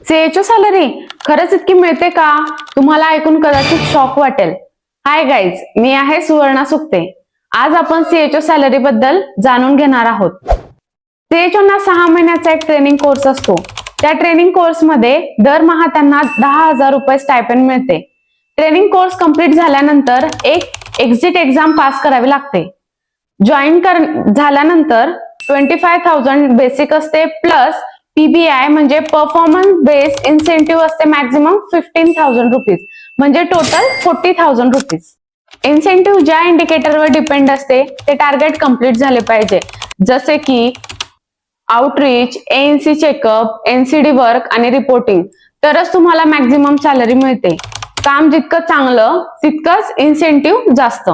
CHO salary खरंच इतकी मिळते का? तुम्हाला ऐकून कदाचित शॉक वाटेल. हाय गाईज, मी आहे सुवर्णा सुक्ते. आज आपण सीएचओ सॅलरी बद्दल जाणून घेणार आहोत. सीएचओ ना 6 महिन्याचा एक ट्रेनिंग कोर्स असतो. त्या ट्रेनिंग कोर्समध्ये दरमहा त्यांना 10,000 रुपये स्टायपेंड मिळते. ट्रेनिंग कोर्स कंप्लीट झाल्यानंतर एक एक्झिट एक्झाम पास करावी लागते. जॉईन झाल्यानंतर 25,000 बेसिक असते प्लस पीबीआय म्हणजे परफॉर्मन्स बेस्ड इन्सेंटिव्ह असते मॅक्झिमम 15,000 रुपीज म्हणजे टोटल 40,000 रुपीज. इन्सेंटिव्ह ज्या इंडिकेटरवर डिपेंड असते ते टार्गेट कंप्लीट झाले पाहिजे, जसे की outreach, ANC checkup, NCD work आणि रिपोर्टिंग. तरच तुम्हाला मॅक्झिमम सॅलरी मिळते. काम जितकं चांगलं तितकंच इन्सेंटिव्ह जास्त.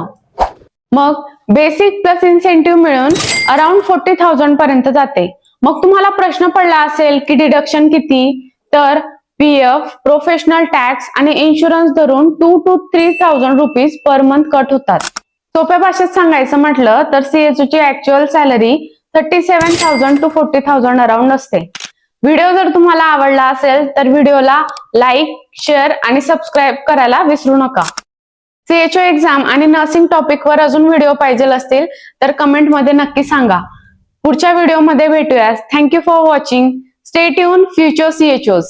मग बेसिक प्लस इन्सेंटिव्ह मिळून अराउंड 40,000 पर्यंत जाते. मग तुम्हाला प्रश्न पडला असेल की डिडक्शन किती? तर पीएफ, प्रोफेशनल टॅक्स आणि इन्शुरन्स धरून 2,000 to 3,000 rupees per month cut होतात. सोप्या भाषेत सांगायचं म्हटलं तर सीएचओ ची ऍक्च्युअल सॅलरी 37,000 to 40,000 अराउंड असते. व्हिडिओ जर तुम्हाला आवडला असेल तर व्हिडिओला लाईक, शेअर आणि सबस्क्राईब करायला विसरू नका. सीएचओ एक्झाम आणि नर्सिंग टॉपिकवर अजून व्हिडिओ पाहिजे असतील तर कमेंटमध्ये नक्की सांगा. पुढच्या व्हिडिओमध्ये भेटूया. Thank you for watching. Stay tune future सीएचओज.